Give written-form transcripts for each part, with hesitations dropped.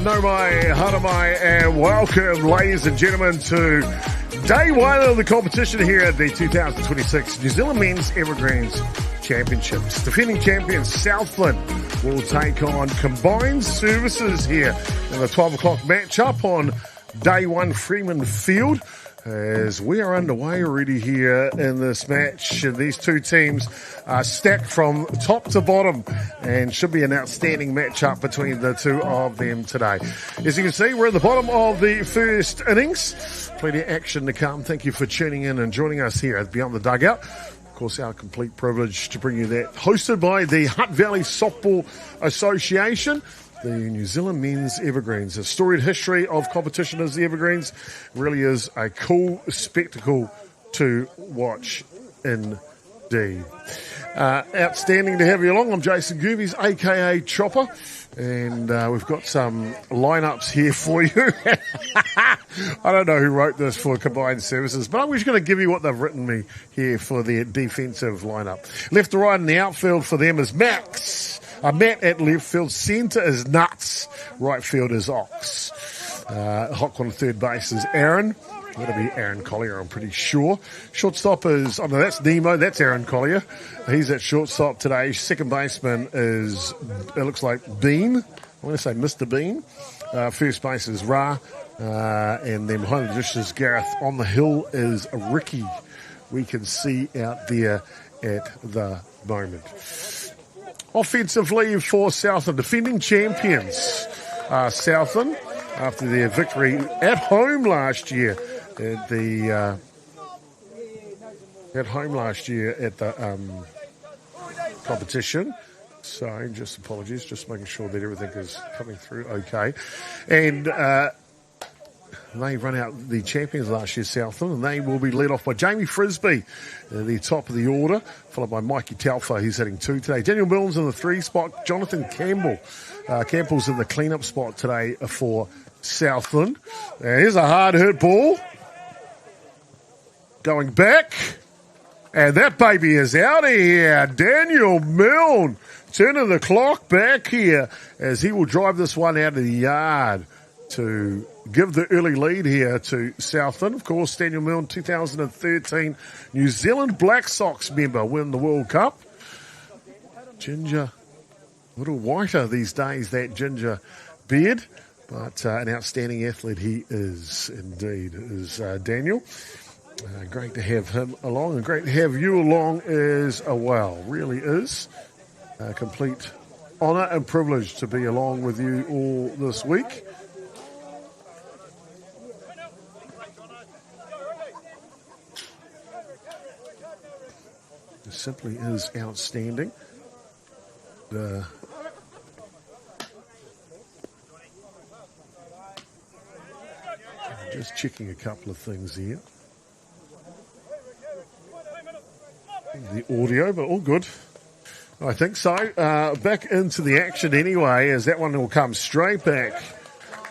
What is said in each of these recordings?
no mai, hana mai, and welcome, ladies and gentlemen, to day one of the competition here at the 2026 New Zealand Men's Evergreens Championships. Defending champions Southland will take on Combined Services here in the 12 o'clock matchup on day one, Freeman Field. As we are underway already here in this match, these two teams are stacked from top to bottom and should be an outstanding matchup between the two of them today. As you can see, we're at the bottom of the first innings. Plenty of action to come. Thank you for tuning in and joining us here at Beyond the Dugout. Of course, our complete privilege to bring you that, hosted by the Hutt Valley Softball Association. The New Zealand Men's Evergreens, a storied history of competition as the Evergreens, really is a cool spectacle to watch indeed. Outstanding to have you along. I'm Jason Gerbes, aka Chopper, and we've got some lineups here for you. I don't know who wrote this for Combined Services, but I'm just going to give you what they've written me here for their defensive lineup. Left to right in the outfield for them is Matt at left field. Centre is Nuts. Right field is Ox. Hot on third base is Aaron. That'll be Aaron Collier, I'm pretty sure. Shortstop is, oh no, that's Nemo. That's Aaron Collier. He's at shortstop today. Second baseman is, it looks like Bean. I want to say Mr. Bean. First base is Ra. And then behind the dish is Gareth. On the hill is Ricky. We can see out there at the moment. Offensively for Southland, defending champions Southland after their victory at home last year at the competition. So just apologies, just making sure that everything is coming through okay. And they run out the champions last year, Southland, and they will be led off by Jamie Frisbee, the top of the order, followed by Mikey Talfa. He's hitting 2 today. Daniel Milnes in the 3 spot. Jonathan Campbell. Campbell's in the cleanup spot today for Southland. Here's a hard hit ball. Going back. And that baby is out of here. Daniel Milne turning the clock back here as he will drive this one out of the yard to give the early lead here to Southland. Of course, Daniel Milne, 2013 New Zealand Black Sox member, win the World Cup. Ginger, a little whiter these days, that ginger beard, but an outstanding athlete he is indeed, is Daniel. Great to have him along, and great to have you along as well. Really is a complete honour and privilege to be along with you all this week. It simply is outstanding. Just checking a couple of things here. The audio, but all good. I think so. Back into the action anyway, as that one will come straight back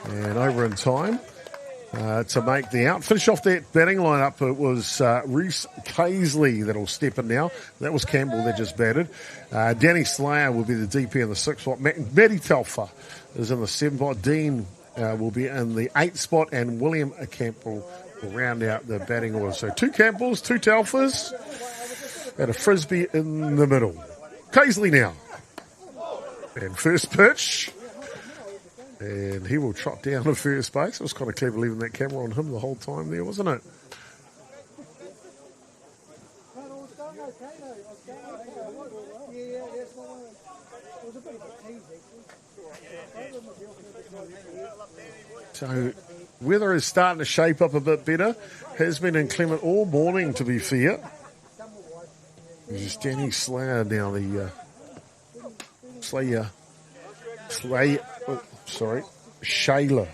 and over in time. To make the out. Finish off that batting lineup. It was Reese Casely that'll step in now. That was Campbell that just batted. Danny Slayer will be the DP in the 6th spot. Matty Telfer is in the 7th spot. Dean will be in the 8th spot. And William Campbell will round out the batting order. So 2 Campbells, 2 Telfers, and a Frisbee in the middle. Casely now. And first pitch. And he will trot down to first base. It was kind of clever leaving that camera on him the whole time there, wasn't it? So, weather is starting to shape up a bit better. Has been inclement all morning, to be fair. There's Danny Slayer now, the Shayla.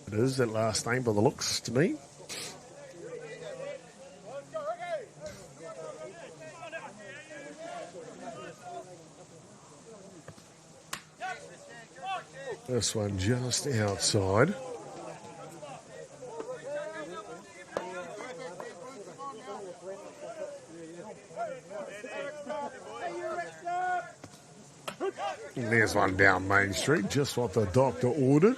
It is that last name by the looks to me. This one just outside. And there's one down Main Street, just what the doctor ordered.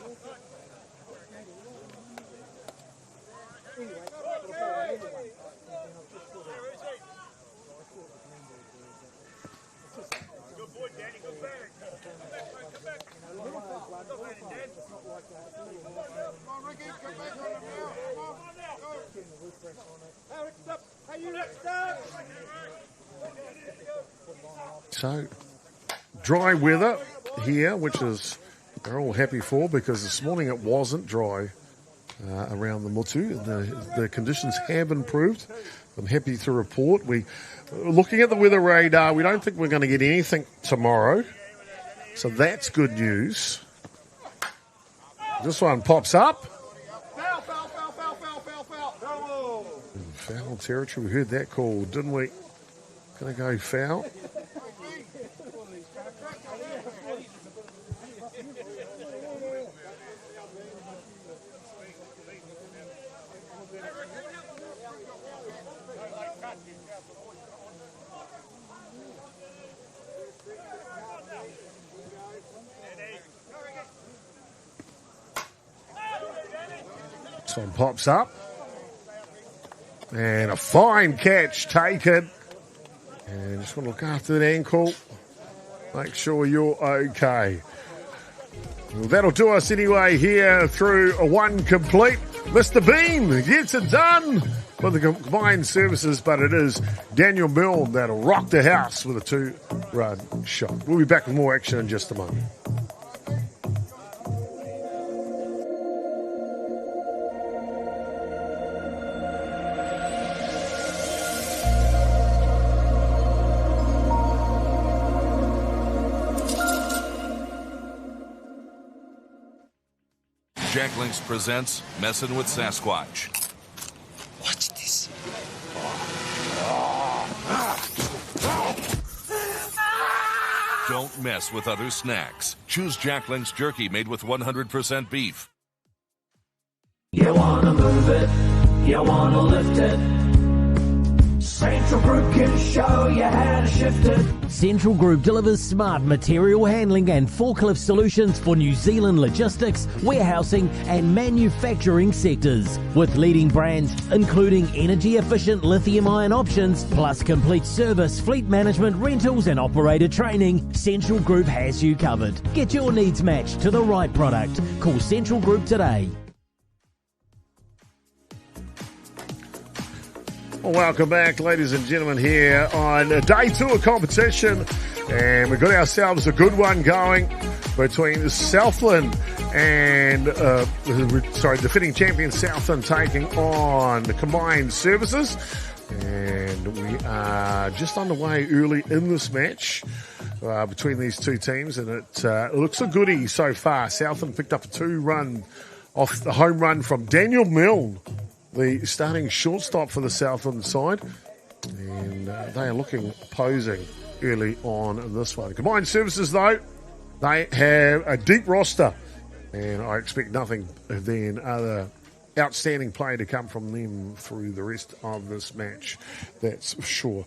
So, dry weather here, which is they're all happy for, because this morning it wasn't dry around the Mutu. The conditions have improved. I'm happy to report. Looking at the weather radar, we don't think we're going to get anything tomorrow. So that's good news. This one pops up. Foul territory. We heard that call, didn't we? Going to go foul. This one pops up. And a fine catch taken. And just want to look after that ankle. Make sure you're okay. Well, that'll do us anyway here through a one complete. Mr. Bean gets it done with the combined services, but it is Daniel Milne that'll rock the house with a 2-run shot. We'll be back with more action in just a moment. Jack Links presents Messin' with Sasquatch. Watch this. Don't mess with other snacks. Choose Jack Links jerky made with 100% beef. You wanna move it, you wanna lift it. Central Group can show you how to shift it. Central Group delivers smart material handling and forklift solutions for New Zealand logistics, warehousing and manufacturing sectors. With leading brands including energy-efficient lithium-ion options, plus complete service, fleet management, rentals and operator training, Central Group has you covered. Get your needs matched to the right product. Call Central Group today. Well, welcome back, ladies and gentlemen, here on day 2 of competition. And we've got ourselves a good one going between Southland and, defending champion Southland taking on the combined services. And we are just underway early in this match between these two teams. And it looks a goodie so far. Southland picked up a 2-run off the home run from Daniel Milne, the starting shortstop for the Southland side. And they are looking posing early on in this one. Combined services, though, they have a deep roster. And I expect nothing than other outstanding play to come from them through the rest of this match. That's for sure.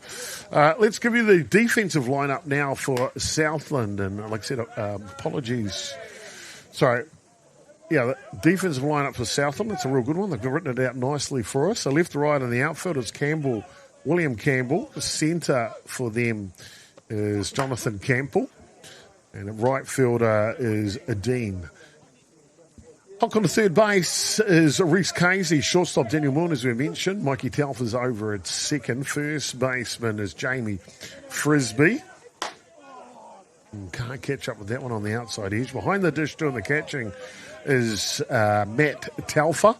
Let's give you the defensive lineup now for Southland. And like I said, apologies. Sorry. Yeah, the defensive lineup for Southland, it's a real good one. They've written it out nicely for us. So left to right in the outfield is William Campbell. The centre for them is Jonathan Campbell. And at right fielder is Dean. Hook on the third base is Reese Casey. Shortstop Daniel Milne, as we mentioned. Mikey Telfer's over at second. First baseman is Jamie Frisbee. Can't catch up with that one on the outside edge. Behind the dish doing the catching is Matt Telfer.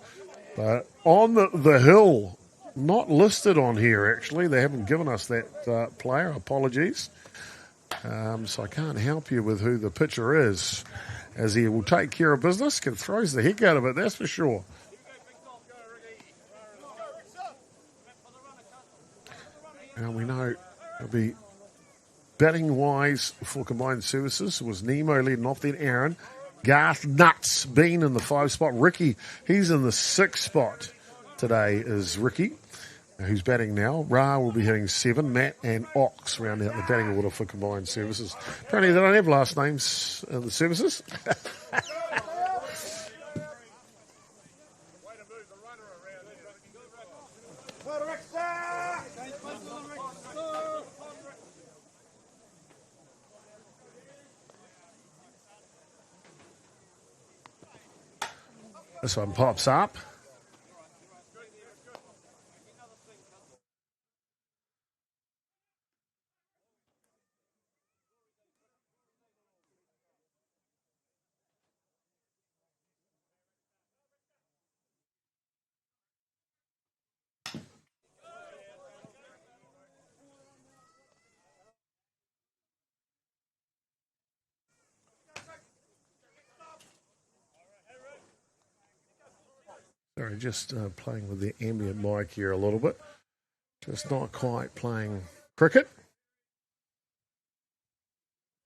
But on the hill, not listed on here actually. They haven't given us that player. Apologies. So I can't help you with who the pitcher is, as he will take care of business. Throws the heck out of it, that's for sure. And we know it'll be batting wise for combined services. It was Nemo leading off, then Aaron. Garth Nuts Bean in the 5 spot. Ricky, he's in the 6 spot today is Ricky, who's batting now. Ra will be hitting 7. Matt and Ox round out the batting order for combined services. Apparently they don't have last names in the services. This one pops up. Sorry, just playing with the ambient mic here a little bit. Just not quite playing cricket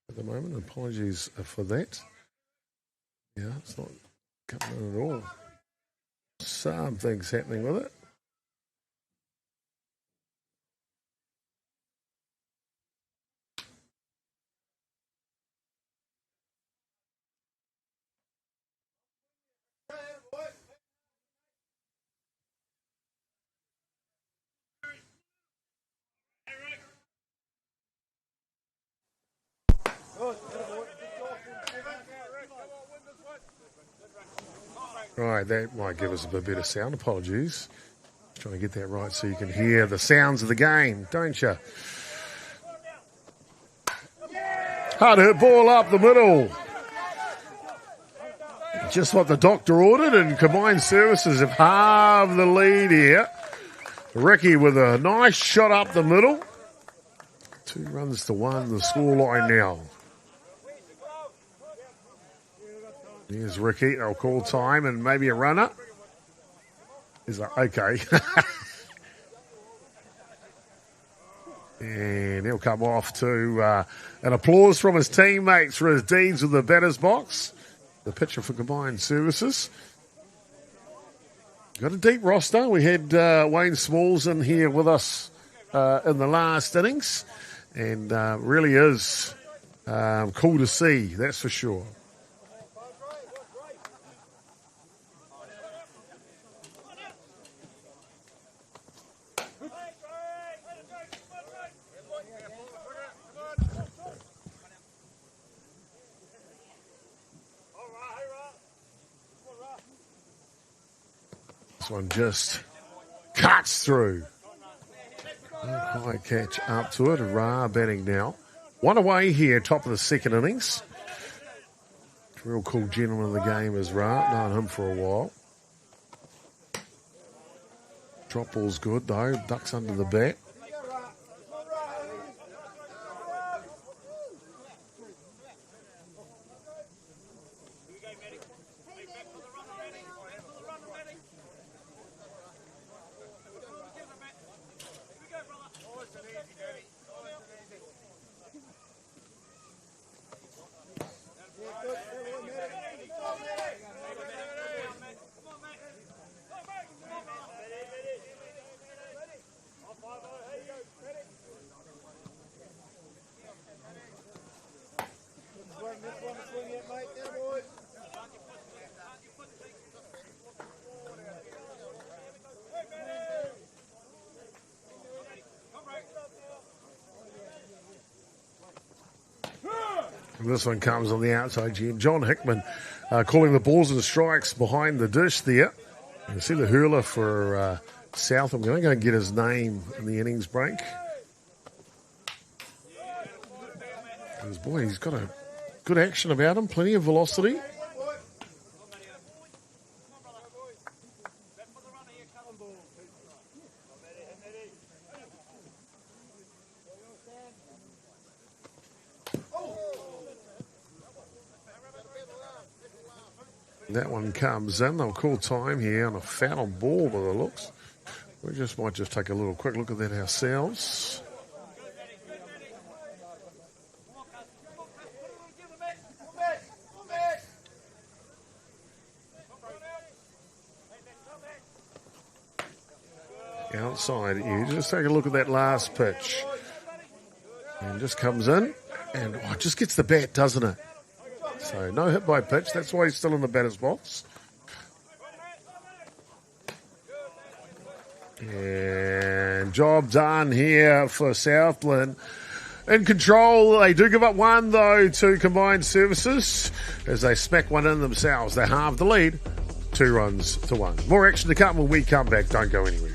at the moment. Apologies for that. Yeah, it's not coming at all. Some things happening with it. Right, that might give us a bit better sound. Apologies. Trying to get that right so you can hear the sounds of the game, don't you? Hard hit ball up the middle. Just what the doctor ordered, and Combined Services have halved the lead here. Ricky with a nice shot up the middle. 2 runs to 1, the scoreline now. Here's Ricky. They'll call time and maybe a runner. He's like, okay. And he'll come off to an applause from his teammates for his deeds with the batter's box. The pitcher for Combined Services. Got a deep roster. We had Wayne Smalls in here with us in the last innings. And really is cool to see, that's for sure. This one just cuts through. Don't quite catch up to it. Ra batting now. 1 away here, top of the second innings. Real cool gentleman of the game is Ra. Known him for a while. Drop ball's good though. Ducks under the bat. This one comes on the outside. John Hickman calling the balls and strikes behind the dish there. You can see the hurler for South. I'm going to go and get his name in the innings break. Boy, he's got a good action about him. Plenty of velocity. That one comes in. They'll call time here on a foul ball by the looks. We might just take a little quick look at that ourselves. Outside you. Just take a look at that last pitch. And just comes in and it just gets the bat, doesn't it? So no hit by pitch. That's why he's still in the batter's box. And job done here for Southland. In control. They do give up 1, though, to Combined Services as they smack one in themselves. They halve the lead. 2 runs to 1. More action to come when we come back. Don't go anywhere.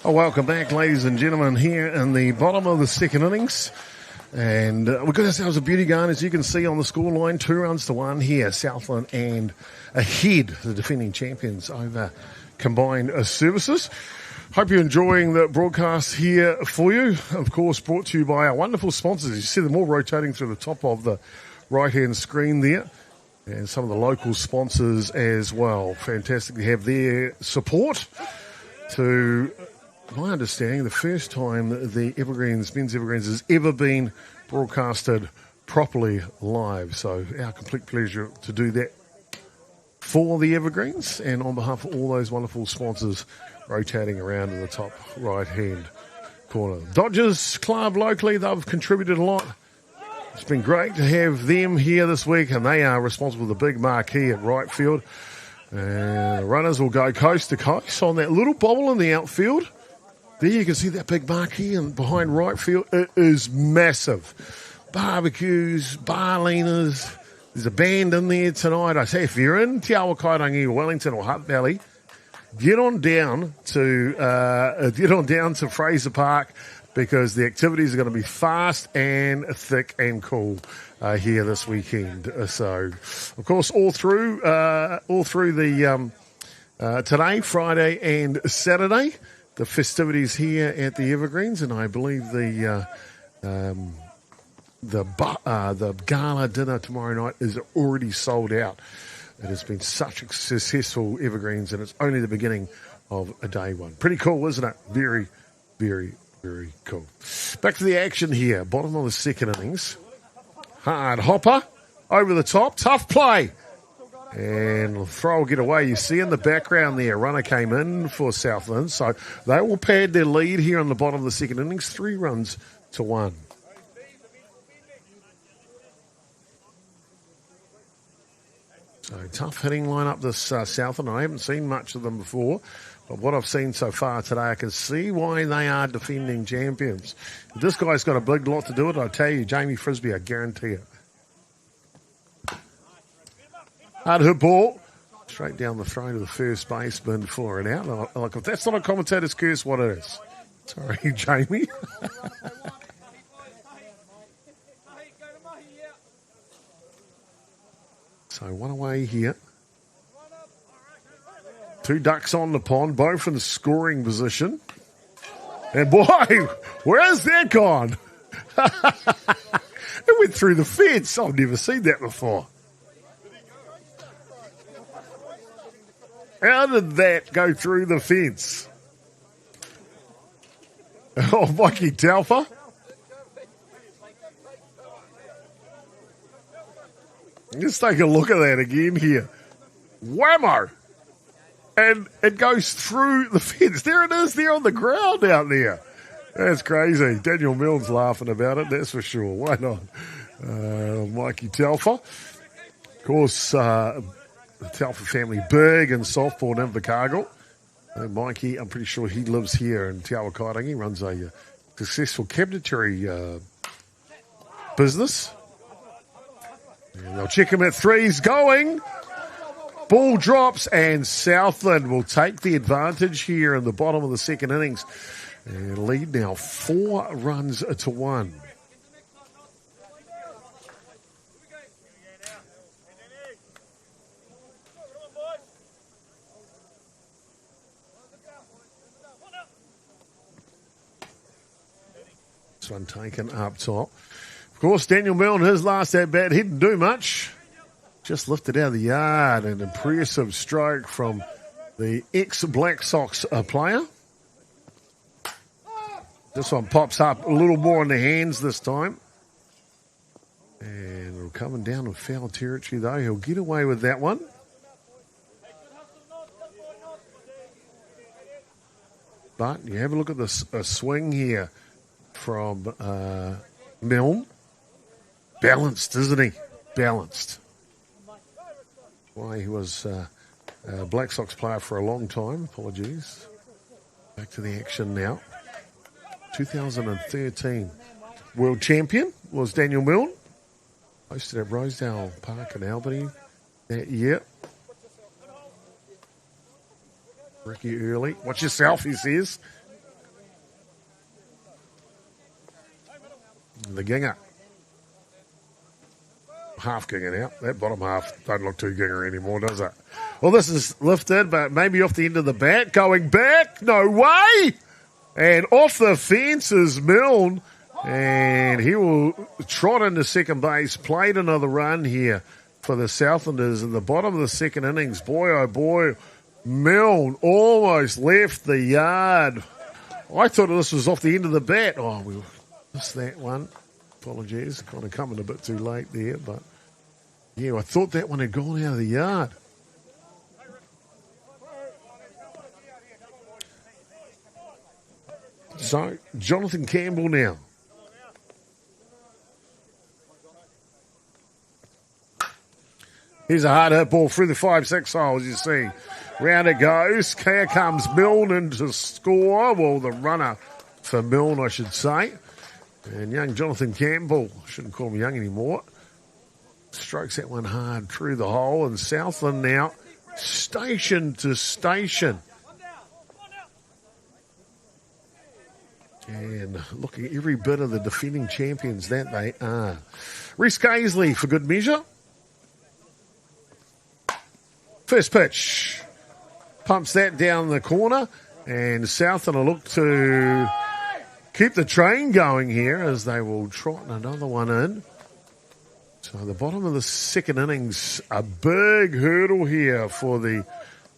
Oh, welcome back, ladies and gentlemen, here in the bottom of the second innings. And we've got ourselves a beauty going, as you can see on the scoreline, 2-1 here. Southland and ahead, the defending champions over combined services. Hope you're enjoying the broadcast here for you. Of course, brought to you by our wonderful sponsors. You see them all rotating through the top of the right-hand screen there. And some of the local sponsors as well. Fantastic to have their support to... my understanding, the first time the Evergreens, men's Evergreens, has ever been broadcasted properly live. So our complete pleasure to do that for the Evergreens and on behalf of all those wonderful sponsors rotating around in the top right-hand corner. Dodgers Club locally, they've contributed a lot. It's been great to have them here this week, and they are responsible for the big marquee at right field. And the runners will go coast to coast on that little bobble in the outfield. There you can see that big marquee and behind right field. It is massive. Barbecues, barleaners. There's a band in there tonight. I say, if you're in Te Awa Kairangi, Wellington or Hutt Valley, get on down to Fraser Park because the activities are going to be fast and thick and cool here this weekend. So, of course, all through the today, Friday and Saturday. The festivities here at the Evergreens, and I believe the gala dinner tomorrow night is already sold out. It has been such a successful Evergreens, and it's only the beginning of a day one. Pretty cool, isn't it? Very, very, very cool. Back to the action here. Bottom of the second innings. Hard hopper over the top. Tough play. And throw will get away. You see in the background there, runner came in for Southland. So they will pad their lead here on the bottom of the second innings, 3-1. So tough hitting lineup this Southland. I haven't seen much of them before. But what I've seen so far today, I can see why they are defending champions. If this guy's got a big lot to do it, I tell you, Jamie Frisbee, I guarantee it. Hard hit ball, straight down the throat of the first baseman for an out. Like, if that's not a commentator's curse, what is? Sorry, Jamie. So one away here. Two ducks on the pond, both in scoring position. And boy, where's that gone? It went through the fence. I've never seen that before. How did that go through the fence? Oh, Mikey Talfa. Let's take a look at that again here. Whammo! And it goes through the fence. There it is, there on the ground out there. That's crazy. Daniel Milne's laughing about it, that's for sure. Why not? Mikey Talfa. Of course, the Telfer family big in softball in Invercargill. Mikey, I'm pretty sure he lives here in Te Awa Kairangi, runs a successful cabinetry business. And they'll check him at threes going. Ball drops and Southland will take the advantage here in the bottom of the second innings. And lead now 4-1. This one taken up top. Of course, Daniel Milne, his last at-bat, he didn't do much. Just lifted out of the yard. An impressive stroke from the ex-Black Sox player. This one pops up a little more in the hands this time. And it'll coming down in foul territory, though. He'll get away with that one. But you have a look at this swing here from Milne. Balanced, isn't he? Balanced. Why he was a Black Sox player for a long time. Apologies. Back to the action now. 2013 world champion was Daniel Milne. Hosted at Rosedale Park in Albany that year. Ricky Early. Watch yourself, he says. in the ginger. Half ginger now. That bottom half don't look too ginger anymore, does it? Well, this is lifted, but maybe off the end of the bat. Going back. No way. And off the fence is Milne. And he will trot into second base. Played another run here for the Southlanders in the bottom of the second innings. Boy, oh boy, Milne almost left the yard. I thought this was off the end of the bat. Oh, we missed that one. Apologies. Kind of coming a bit too late there, but yeah, I thought that one had gone out of the yard. So, Jonathan Campbell now. Here's a hard hit ball through the 5-6 hole, as you see. Round it goes. Here comes Milne in to score. Well, the runner for Milne, I should say. And young Jonathan Campbell, shouldn't call him young anymore, strokes that one hard through the hole. And Southland now station to station. And looking every bit of the defending champions that they are. Reece Gaisley for good measure. First pitch. Pumps that down the corner. And Southland will look to keep the train going here as they will trot another one in. So the bottom of the second innings, a big hurdle here for the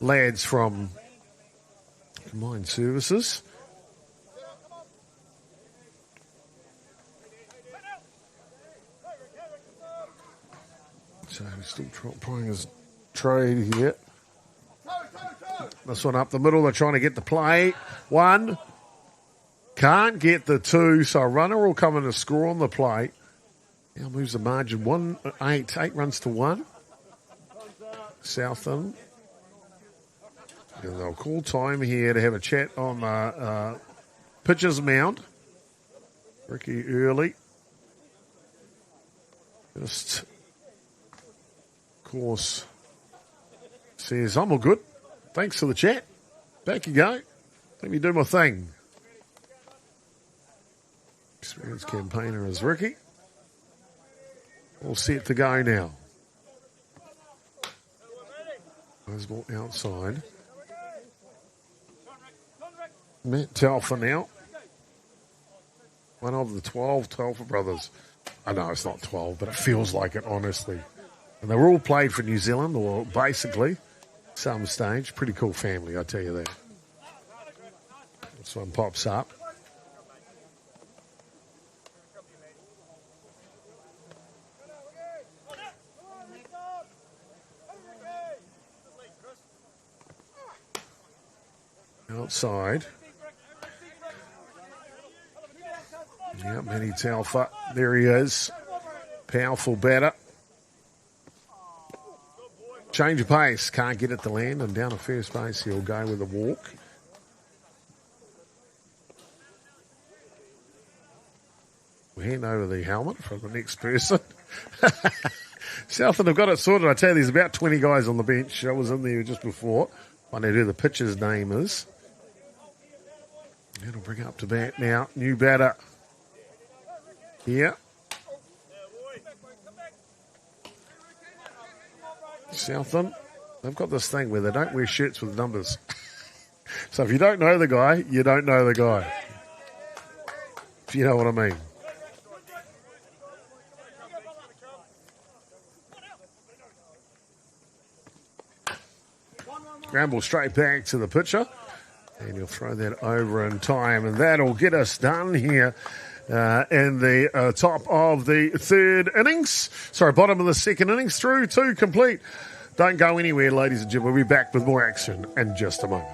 lads from Combined Services. So he's still trying his trade here. This one up the middle. They're trying to get the play. One. Can't get the two. So a runner will come in to score on the plate. Now moves the margin 8 runs to 1. Southland. And they'll call time here to have a chat on the pitcher's mound. Ricky early. Just, of course, says, I'm all good. Thanks for the chat. Back you go. Let me do my thing. Experienced campaigner is Ricky. All set to go now. Goes ball outside. Matt Telfer now. One of the 12 Telfer brothers. I know it's not 12, but it feels like it, honestly. And they were all played for New Zealand, or basically, some stage. Pretty cool family, I tell you that. This one pops up. Outside. Yeah, Manny Telfer. There he is. Powerful batter. Change of pace. Can't get it to land, and down to first base he'll go with a walk. We'll hand over the helmet for the next person. Southland have got it sorted. I tell you, there's about 20 guys on the bench. I was in there just before. I know who the pitcher's name is. It'll bring up to bat now. New batter. Here. Southland, they've got this thing where they don't wear shirts with numbers. So if you don't know the guy, you don't know the guy. If you know what I mean. Scramble straight back to the pitcher. And he'll throw that over in time. And that'll get us done here in the top of the third innings. Sorry, bottom of the second innings through to complete. Don't go anywhere, ladies and gentlemen. We'll be back with more action in just a moment.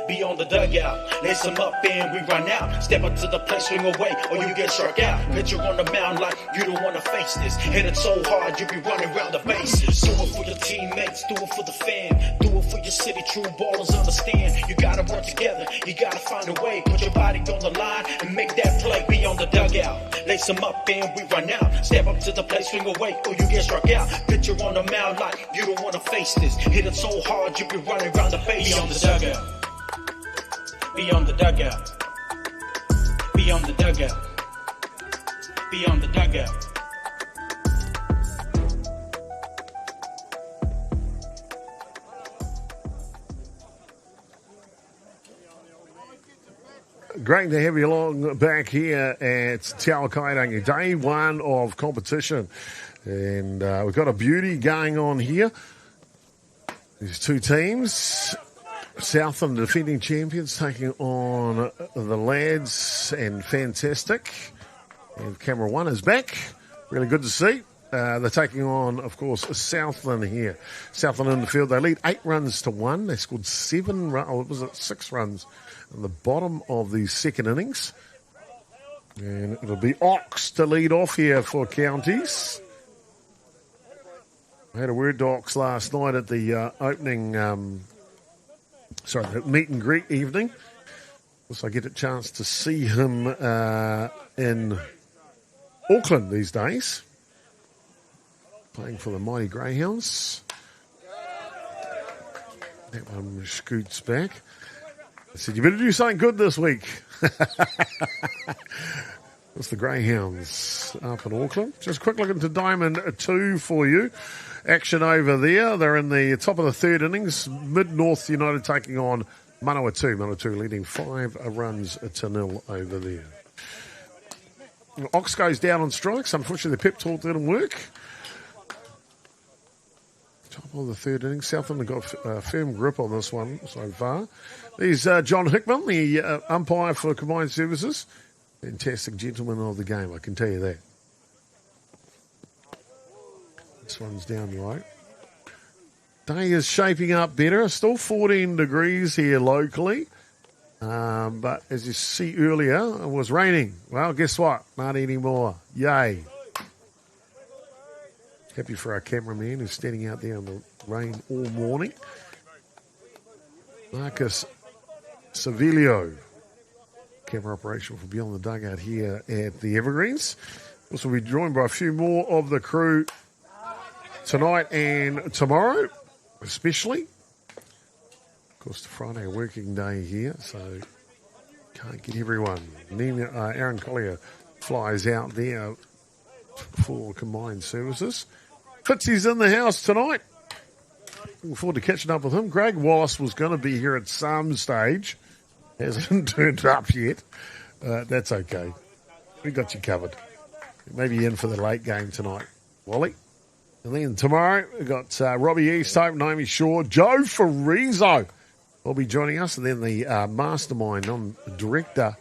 Be on the dugout, lace them up and we run out. Step up to the plate, swing away, or you get struck out. Pitcher on the mound like you don't want to face this. Hit it so hard, you be running around the bases. Do it for your teammates, do it for the fan. Do it for your city, true ballers understand. You gotta work together, you gotta find a way. Put your body on the line and make that play. Be on the dugout, lace them up and we run out. Step up to the plate, swing away, or you get struck out. Pitcher on the mound like you don't want to face this. Hit it so hard, you be running around the bases. Be on the dugout. Beyond the dugout. Beyond the dugout. Beyond the dugout. Great to have you along back here at Te Awakairangi, day one of competition. And we've got a beauty going on here. These two teams, Southland, defending champions, taking on the lads, and fantastic. And camera one is back. Really good to see. They're taking on, of course, Southland here. Southland in the field. They lead 8-1. They scored 6 runs in the bottom of the second innings. And it'll be Ox to lead off here for Counties. I had a word to Ox last night at the opening, the meet and greet evening. Also, I get a chance to see him in Auckland these days, playing for the mighty Greyhounds. That one scoots back. I said, you better do something good this week. It's the Greyhounds up in Auckland. Just a quick look into Diamond 2 for you. Action over there. They're in the top of the third innings. Mid-North United taking on Manawatu. Manawatu leading 5-0 over there. Ox goes down on strikes. Unfortunately, the pep talk didn't work. Top of the third innings. Southland have got a firm grip on this one so far. There's John Hickman, the umpire for Combined Services. Fantastic gentleman of the game, I can tell you that. This one's down right. Day is shaping up better. Still 14 degrees here locally. But as you see earlier, it was raining. Well, guess what? Not anymore. Yay. Happy for our cameraman who's standing out there in the rain all morning. Marcus Savilio, camera operation for Beyond the Dugout here at the Evergreens. Also, we'll be joined by a few more of the crew tonight and tomorrow, especially. Of course, the Friday a working day here, so can't get everyone. Aaron Collier flies out there for Combined Services. Fitzy's in the house tonight. Looking forward to catching up with him. Greg Wallace was going to be here at some stage. Hasn't turned up yet. That's okay. We got you covered. Maybe in for the late game tonight, Wally. And then tomorrow, we've got Robbie Easthope, Naomi Shaw, Joe Farizo will be joining us. And then the mastermind on director,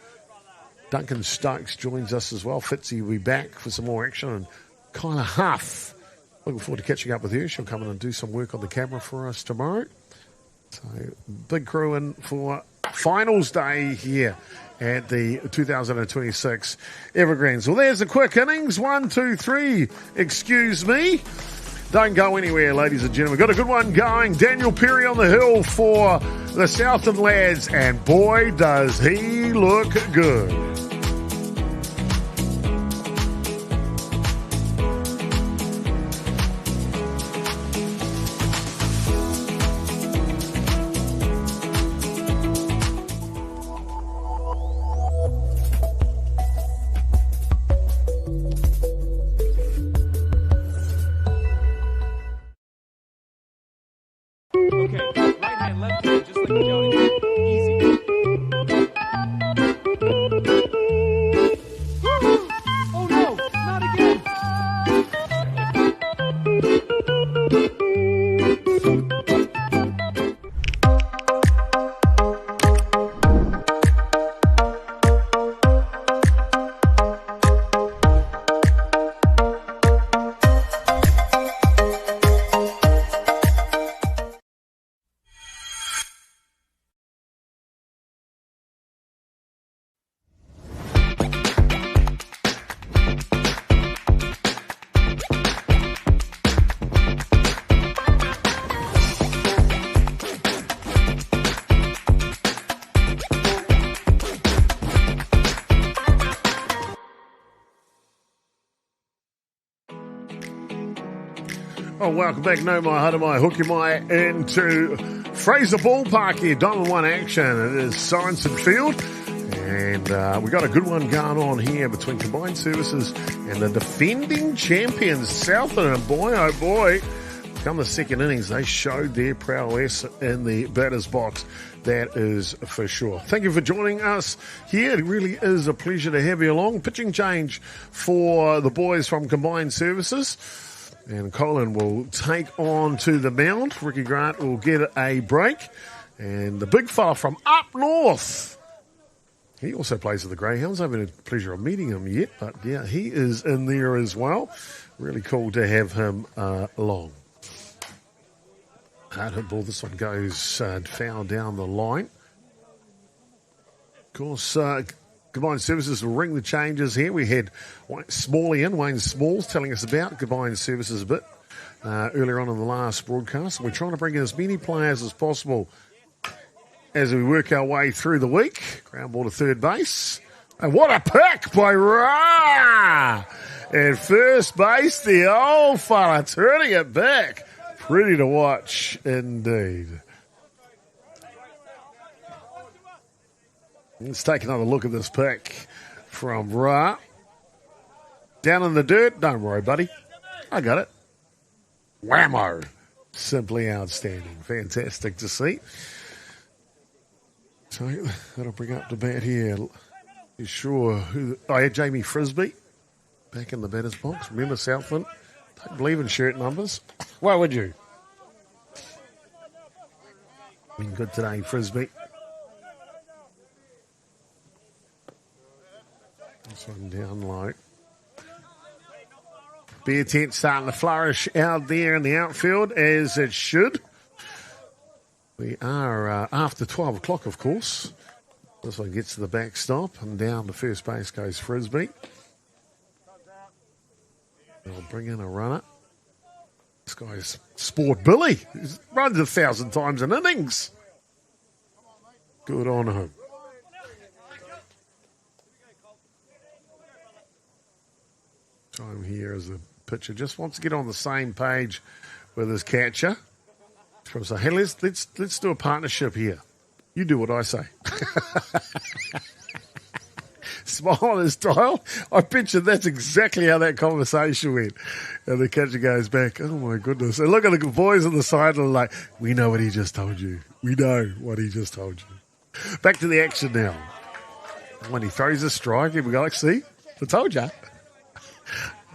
Duncan Stokes, joins us as well. Fitzy will be back for some more action. And Kyla Huff, looking forward to catching up with her. She'll come in and do some work on the camera for us tomorrow. So, big crew in for finals day here at the 2026 Evergreens. Well, there's the quick innings. 1, 2, 3. Excuse me. Don't go anywhere, ladies and gentlemen. Got a good one going. Daniel Perry on the hill for the Southland lads. And boy, does he look good. Oh, welcome back. No mai, hara mai, hoki mai into Fraser Ballpark here, Diamond 1 action. It is Science and Field. And we got a good one going on here between Combined Services and the defending champions, Southland. And boy, oh boy, come the second innings, they showed their prowess in the batter's box. That is for sure. Thank you for joining us here. It really is a pleasure to have you along. Pitching change for the boys from Combined Services. And Colin will take on to the mound. Ricky Grant will get a break. And the big fella from up north, he also plays for the Greyhounds. I haven't had the pleasure of meeting him yet, but yeah, he is in there as well. Really cool to have him along. Hard hit ball. This one goes foul down the line. Of course, Combined Services will ring the changes here. We had Wayne Smalls telling us about Combined Services a bit earlier on in the last broadcast. We're trying to bring in as many players as possible as we work our way through the week. Ground ball to third base. And what a pick by Ra! At first base, the old fella turning it back. Pretty to watch indeed. Let's take another look at this pick from Ra. Down in the dirt. Don't worry, buddy. I got it. Whammo. Simply outstanding. Fantastic to see. So that'll bring up the bat here. You sure who? I had Jamie Frisbee back in the batter's box. Remember Southland? Don't believe in shirt numbers. Why would you? Been good today, Frisbee. This one down low. Bear tent starting to flourish out there in the outfield, as it should. We are after 12 o'clock, of course. This one gets to the backstop, and down to first base goes Frisbee. They'll bring in a runner. This guy's Sport Billy. He runs 1,000 times in innings. Good on him. Time here as the pitcher just wants to get on the same page with his catcher. So say, hey, let's do a partnership here. You do what I say. Smile and style. I picture that's exactly how that conversation went. And the catcher goes back, oh my goodness. And look at the boys on the side and like, we know what he just told you. We know what he just told you. Back to the action now. When he throws a strike, here we go. Like, see, I told you.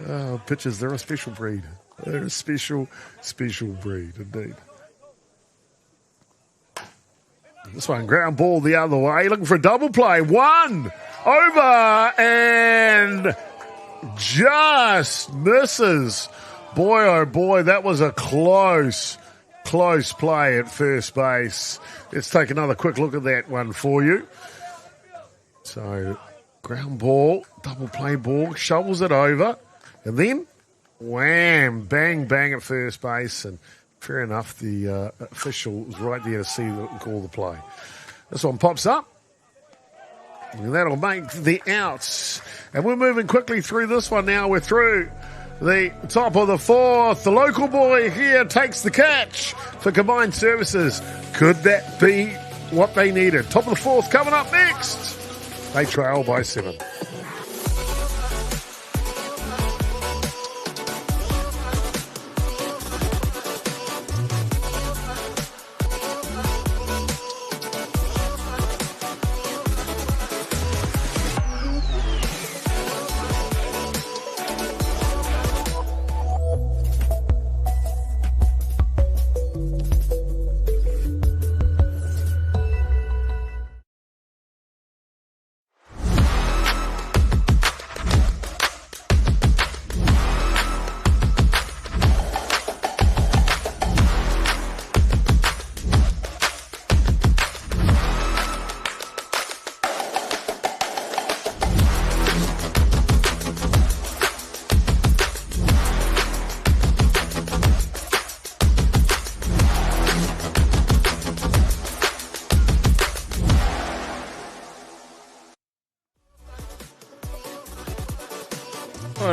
Oh, pitchers, they're a special breed. They're a special breed indeed. This one, ground ball the other way, looking for a double play. One over and just misses. Boy, oh boy, that was a close play at first base. Let's take another quick look at that one for you. So, ground ball, double play ball, shovels it over, and then wham, bang, bang at first base, and fair enough, the official was right there to see and call the play. This one pops up, and that'll make the outs. And we're moving quickly through this one now. We're through the top of the fourth. The local boy here takes the catch for Combined Services. Could that be what they needed? Top of the fourth coming up next. They trail by 7.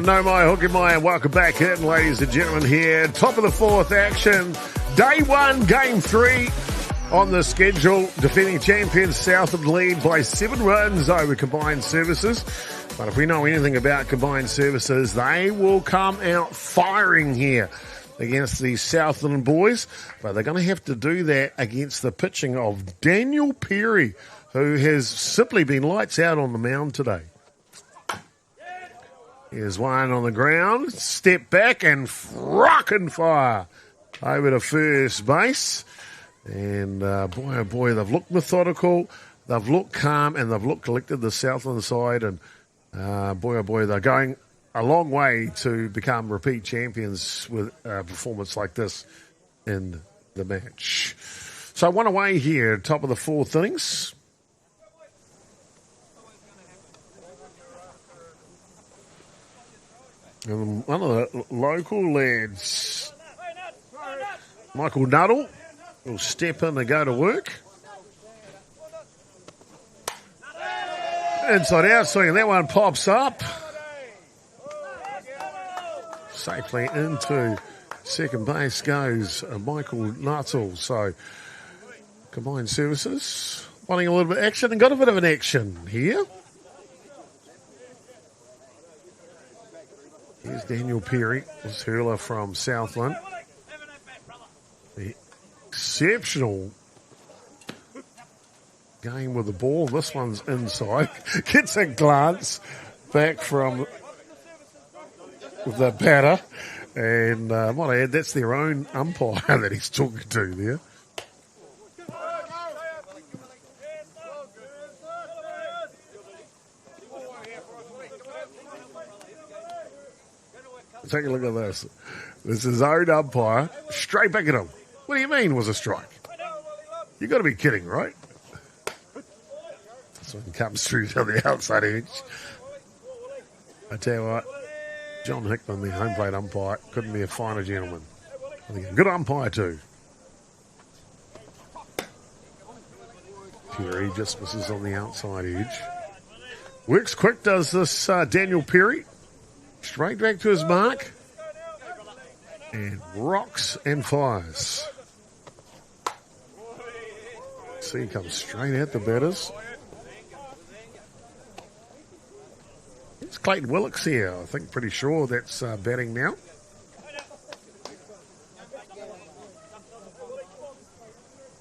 No, my hooky, my, and welcome back in, ladies and gentlemen, here. Top of the fourth action. Day 1, game 3 On the schedule, defending champions Southland lead by 7 runs over combined services. But if we know anything about combined services, they will come out firing here against the Southland boys. But they're going to have to do that against the pitching of Daniel Perry, who has simply been lights out on the mound today. Here's one on the ground, step back and rockin' fire over to first base. And boy, oh boy, they've looked methodical, they've looked calm, and they've looked collected, the Southland side. And boy, oh boy, they're going a long way to become repeat champions with a performance like this in the match. So 1 away here, top of the 4th innings. And one of the local lads, Michael Nuttall, will step in and go to work. Inside out swing, and that one pops up. Safely into second base goes Michael Nuttall. So, combined services, wanting a little bit of action, and got a bit of an action here. Here's Daniel Perry, this hurler from Southland. The exceptional game with the ball. This one's inside. Gets a glance back from the batter. And I might add, that's their own umpire that he's talking to there. Take a look at this. This is his own umpire. Straight back at him. What do you mean was a strike? You got to be kidding, right? This one comes through to the outside edge. I tell you what, John Hickman, the home plate umpire, couldn't be a finer gentleman. I think a good umpire too. Perry just misses on the outside edge. Works quick, does this Daniel Perry. Straight back to his mark. And rocks and fires. See, he comes straight at the batters. It's Clayton Willicks here. I think pretty sure that's batting now.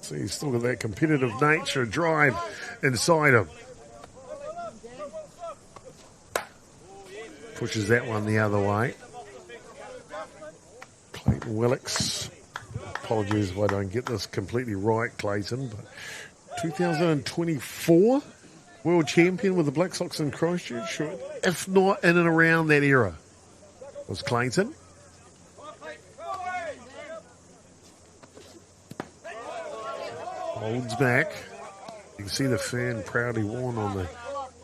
See, he's still got that competitive nature, drive inside him. Pushes that one the other way. Clayton Willicks. Apologies if I don't get this completely right, Clayton, but 2024 world champion with the Black Sox in Christchurch, if not in and around that era, was Clayton. Holds back. You can see the fern proudly worn on the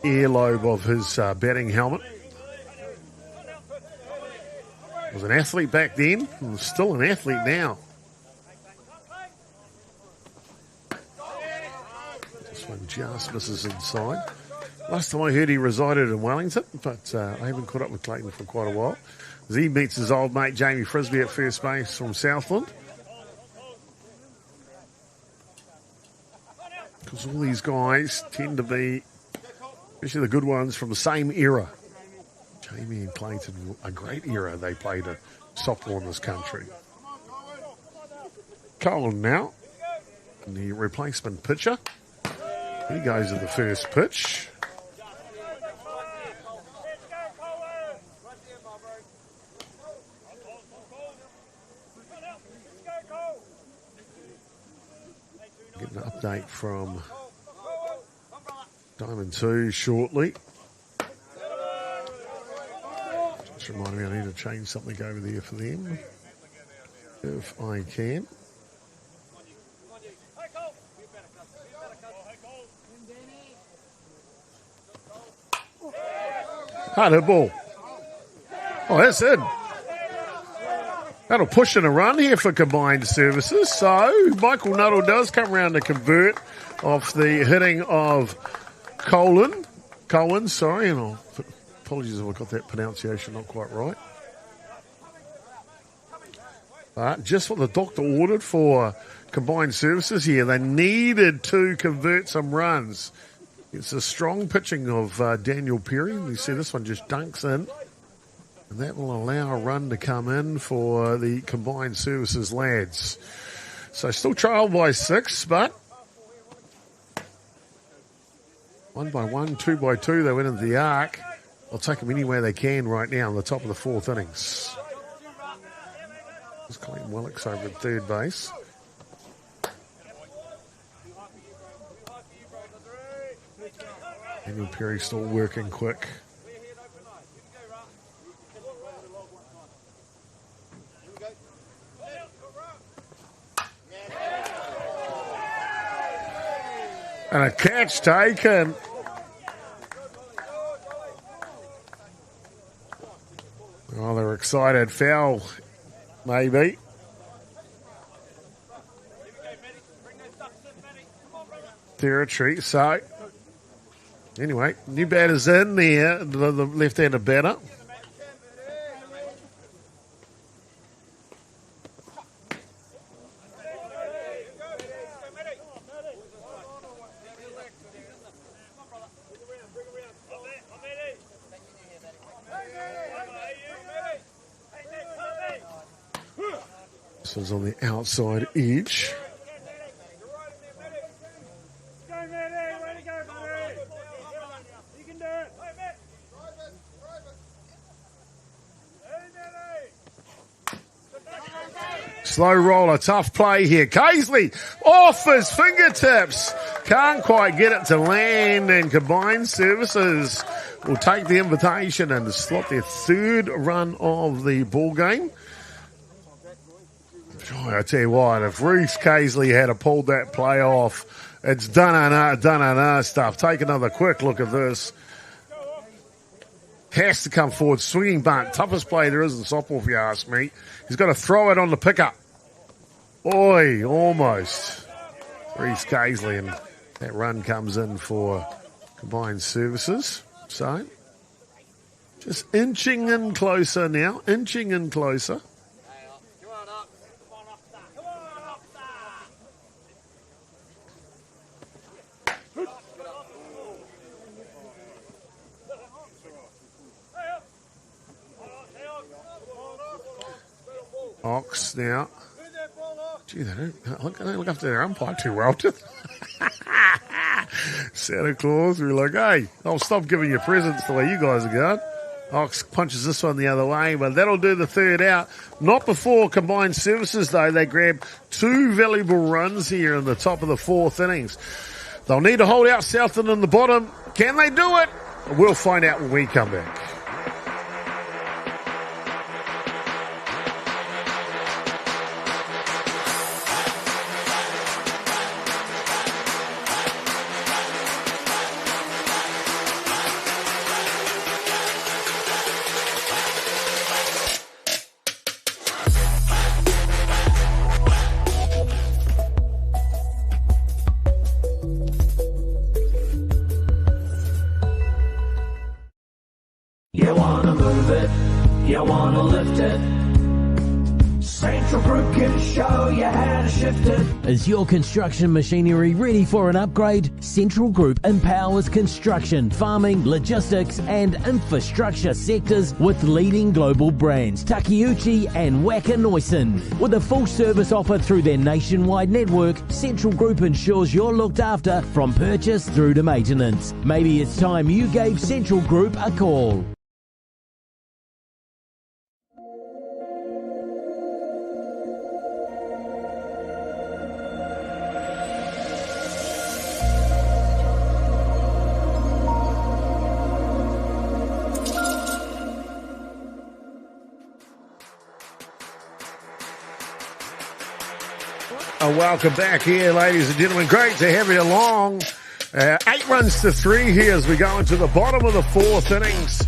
earlobe of his batting helmet. Was an athlete back then, and still an athlete now. This one just misses inside. Last time I heard, he resided in Wellington, but I haven't caught up with Clayton for quite a while. As he meets his old mate Jamie Frisbee at first base from Southland. Because all these guys tend to be, especially the good ones, from the same era. Jamie and Clayton, a great era they played a softball in this country. Colin now, the replacement pitcher. He goes to the first pitch. Get an update from Diamond 2 shortly. Just remind me I need to change something over there for them, if I can. Hard hit ball. Oh, that's it. That'll push in a run here for combined services. So Michael Nuttall does come around to convert off the hitting of Colin, sorry, and apologies if I got that pronunciation not quite right. But just what the doctor ordered for combined services here. They needed to convert some runs. It's a strong pitching of Daniel Perry. You see this one just dunks in. And that will allow a run to come in for the combined services lads. So still trailed by 6, but 1 by 1, 2 by 2, they went into the arc. They'll take them anywhere they can right now on the top of the 4th innings. There's Clayton Willicks over at third base. Daniel Perry still working quick. And a catch taken. Oh, they're excited. Foul, maybe. Territory. So, anyway, new batter's in there, the left-handed batter. This was on the outside edge. Slow roller, tough play here. Casely off his fingertips. Can't quite get it to land, and combined services will take the invitation and slot their 3rd run of the ball game. I tell you what, if Reese Casely had pulled that play off, it's done stuff. Take another quick look at this. Has to come forward, swinging bunt. Toughest play there is in softball, if you ask me. He's got to throw it on the pickup. Oi, almost. Reese Casely, and that run comes in for combined services. So, just inching in closer now, inching in closer. Ox now. Gee, they don't look after their umpire too well, do they? Santa Claus, we're like, hey, I'll stop giving you presents the way you guys are going. Ox punches this one the other way, but that'll do the 3rd out. Not before combined services, though. They grab 2 valuable runs here in the top of the 4th innings. They'll need to hold out Southland in the bottom. Can they do it? We'll find out when we come back. You wanna move it, you wanna lift it. Central Group can show you how to shift it. Is your construction machinery ready for an upgrade? Central Group empowers construction, farming, logistics and infrastructure sectors with leading global brands Takeuchi and Wacker-Neuson. With a full service offer through their nationwide network, Central Group ensures you're looked after from purchase through to maintenance. Maybe it's time you gave Central Group a call. Welcome back here, ladies and gentlemen. Great to have you along. 8 runs to 3 here as we go into the bottom of the 4th innings.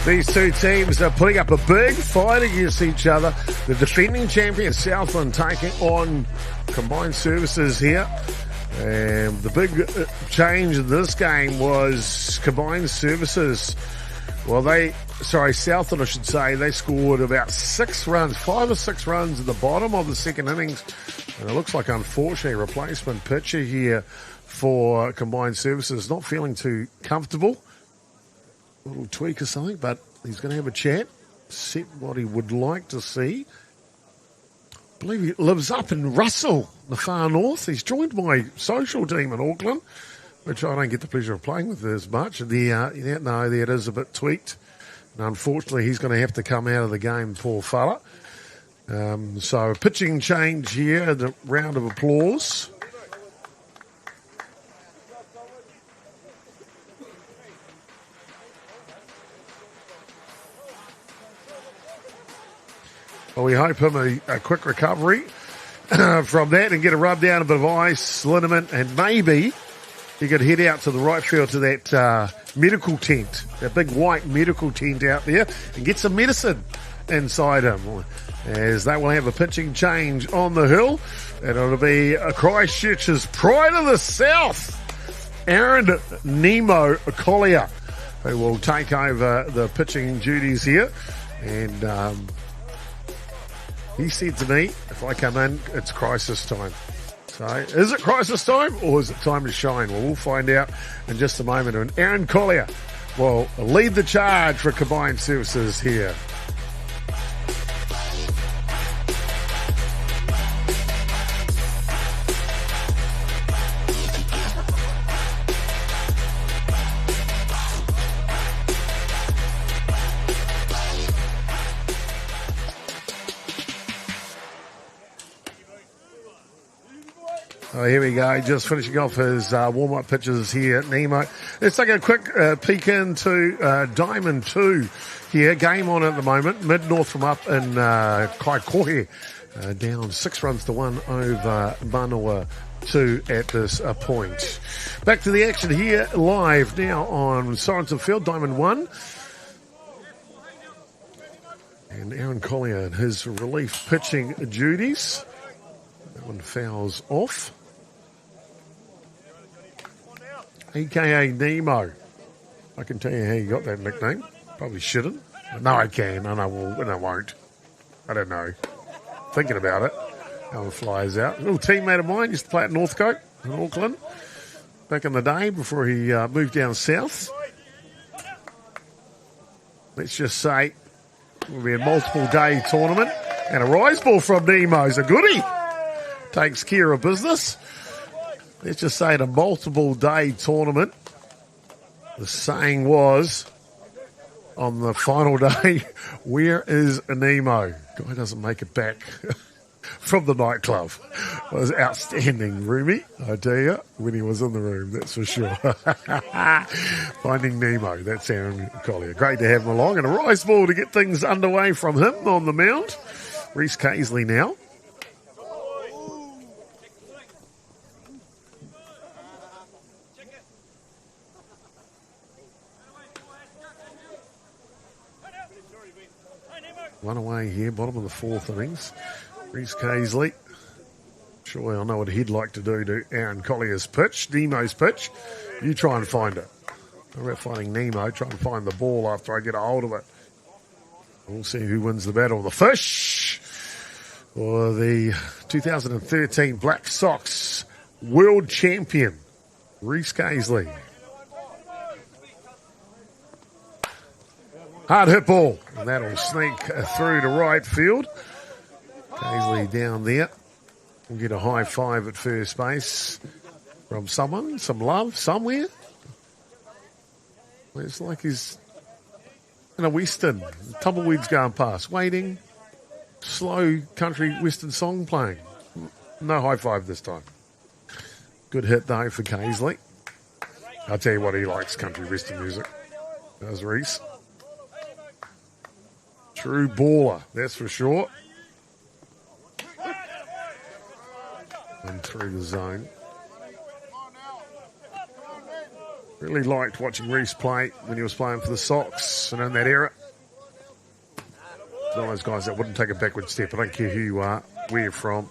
These two teams are putting up a big fight against each other. The defending champion Southland taking on combined services here. And the big change in this game was combined services Southland, I should say, they scored about 6 runs, 5 or 6 runs at the bottom of the second innings. And it looks like, unfortunately, replacement pitcher here for Combined Services not feeling too comfortable. A little tweak or something, but he's going to have a chat, set what he would like to see. I believe he lives up in Russell, the far north. He's joined my social team in Auckland, which I don't get the pleasure of playing with as much. There it is a bit tweaked. And unfortunately, he's going to have to come out of the game, poor fella. So a pitching change here, and a round of applause. Well, we hope him a quick recovery from that and get a rub down, a bit of ice, liniment, and maybe he could head out to the right field to that medical tent, that big white medical tent out there, and get some medicine inside him, as they will have a pitching change on the hill, and it'll be Christchurch's pride of the south, Aaron Nemo Collier, who will take over the pitching duties here. And he said to me, if I come in, it's crisis time. So is it crisis time or is it time to shine? Well, we'll find out in just a moment. And Aaron Collier will lead the charge for Combined Services here. Oh, here we go. Just finishing off his warm-up pitches here, Nemo. Let's take a quick peek into Diamond 2 here. Game on at the moment. Mid-North from up in Kaikohe. Down 6-1 over Manawa 2 at this point. Back to the action here, live now on Sorensen Field. Diamond 1. And Aaron Collier in his relief pitching duties. That one fouls off. AKA Nemo. I can tell you how you got that nickname. Probably shouldn't. No, I can. And I will. And I won't. I don't know. Thinking about it. How the flies out. A little teammate of mine used to play at Northcote in Auckland back in the day before he moved down south. Let's just say it will be a multiple day tournament. And a rise ball from Nemo's a goodie. Takes care of business. Let's just say a multiple day tournament. The saying was on the final day, where is Nemo? Guy doesn't make it back from the nightclub. It was outstanding, Roomy, I tell you, when he was in the room, that's for sure. Finding Nemo, that's Aaron Collier. Great to have him along. And a rise ball to get things underway from him on the mound. Reese Casely now. One away here, bottom of the fourth innings. Reese Casely. Surely I know what he'd like to do to Aaron Collier's pitch, Nemo's pitch. You try and find it. How about finding Nemo? Try and find the ball after I get a hold of it. We'll see who wins the battle. The fish or the 2013 Black Sox world champion, Reese Casely. Hard hit ball, and that'll sneak through to right field. Casely down there. We'll get a high five at first base from someone, some love somewhere. It's like he's in a western. Tumbleweeds going past, waiting. Slow country western song playing. No high five this time. Good hit though for Casely. I'll tell you what, he likes country western music. Does Reese. True baller, that's for sure. And through the zone. Really liked watching Reese play when he was playing for the Sox and in that era. One of those guys that wouldn't take a backward step. I don't care who you are, where you're from.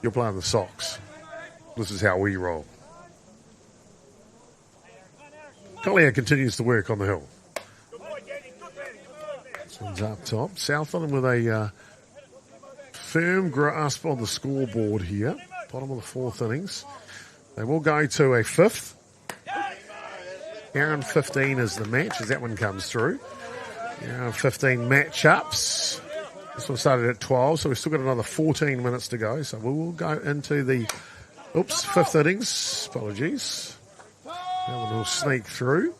You're playing the Sox. This is how we roll. Collier continues to work on the hill. One's up top. Southland with a firm grasp on the scoreboard here. Bottom of the fourth innings. They will go to a fifth. Round 15 is the match as that one comes through. Round 15 matchups. This one started at 12, so we've still got another 14 minutes to go. So we will go into the, fifth innings. Apologies. That one will sneak through.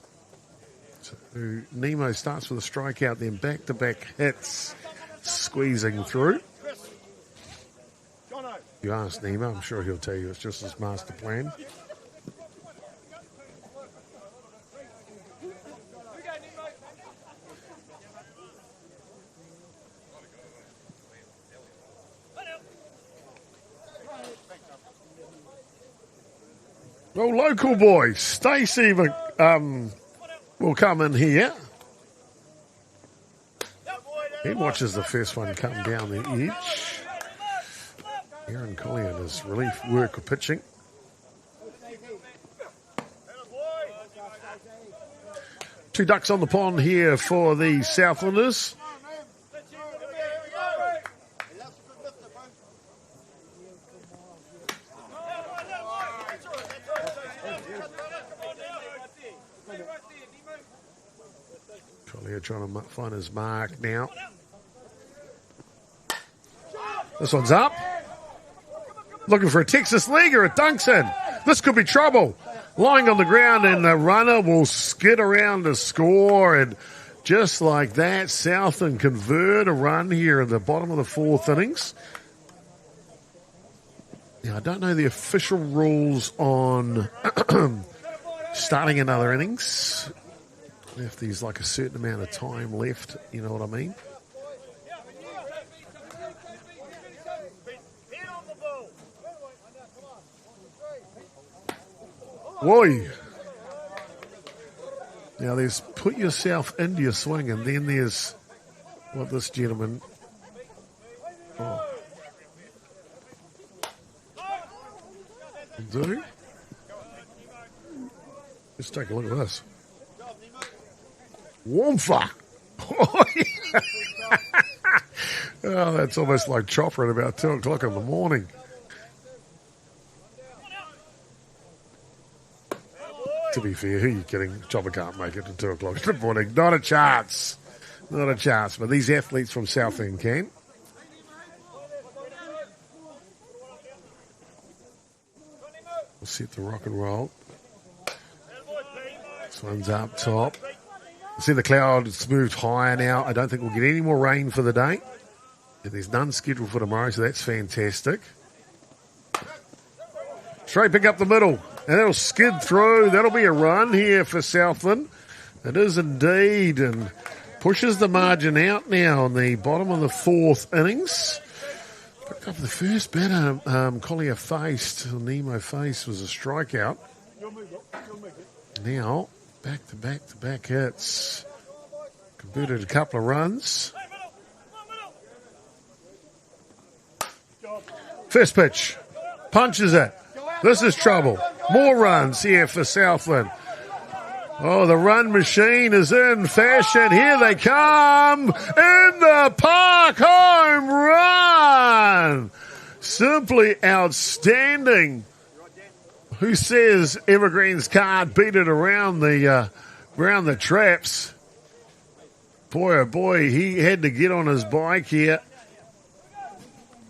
So Nemo starts with a strikeout, then back-to-back hits, squeezing through. You ask Nemo, I'm sure he'll tell you it's just his master plan. Well, local boy, Stacey will come in here. He watches the first one come down the edge. Aaron Collier does relief work of pitching. Two ducks on the pond here for the Southlanders. Collier trying to find his mark now. This one's up. Looking for a Texas leaguer. It dunks in. This could be trouble. Lying on the ground, and the runner will skid around to score. And just like that, Southland convert a run here in the bottom of the fourth innings. Now, I don't know the official rules on starting another innings. If there's like a certain amount of time left, you know what I mean? Whoa. Now there's put yourself into your swing, and then there's what this gentleman. Oh. Do. Let's take a look at this. Warmfer. Oh, that's almost like Chopper at about 2 o'clock in the morning. To be fair, who are you kidding? Chopper can't make it to 2 o'clock in the morning. Not a chance. Not a chance. But these athletes from Southland can. We'll set the rock and roll. This one's up top. See the clouds moved higher now. I don't think we'll get any more rain for the day. And there's none scheduled for tomorrow, so that's fantastic. Straight pick up the middle. And that'll skid through. That'll be a run here for Southland. It is indeed. And pushes the margin out now on the bottom of the fourth innings. Picked up the first batter Collier faced, Nemo faced, was a strikeout. Now, back-to-back hits. Converted a couple of runs. First pitch. Punches it. This is trouble. More runs here for Southland. Oh, the run machine is in fashion. Here they come. In the park, home run. Simply outstanding. Who says Evergreens can't beat it around the traps? Boy, oh boy, he had to get on his bike here.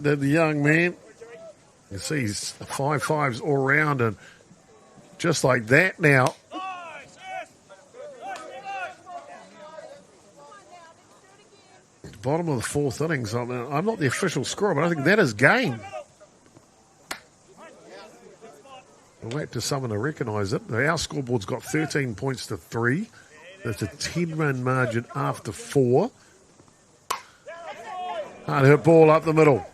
Did the young man. You see he's 5-5s all around, and just like that now. Bottom of the fourth innings. I mean, I'm not the official scorer, but I think that is game. I'll wait for someone to recognise it. Our scoreboard's got 13 points to 3. That's a 10-run margin after 4. Hard hit ball up the middle.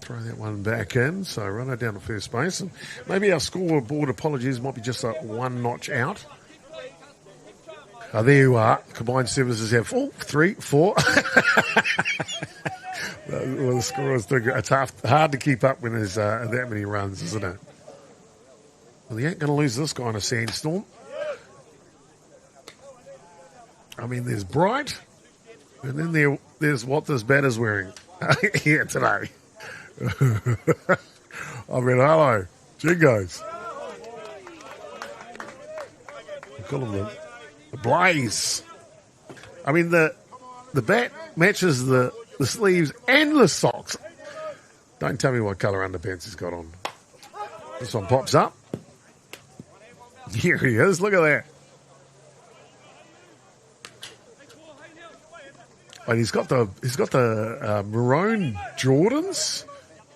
Throw that one back in, so run it down to first base. And maybe our scoreboard, apologies, might be just a one notch out. Oh, there you are. Combined services have 3, 4. Well, the scorers do. It's hard to keep up when there's that many runs, isn't it? Well, they ain't going to lose this guy in a sandstorm. I mean, there's bright, and then there's what this batter's wearing here today. I mean, hello, Jingos. We call them the Blaze. I mean, the bat matches the sleeves and the socks. Don't tell me what colour underpants he's got on. This one pops up. Here he is. Look at that. And he's got the maroon Jordans,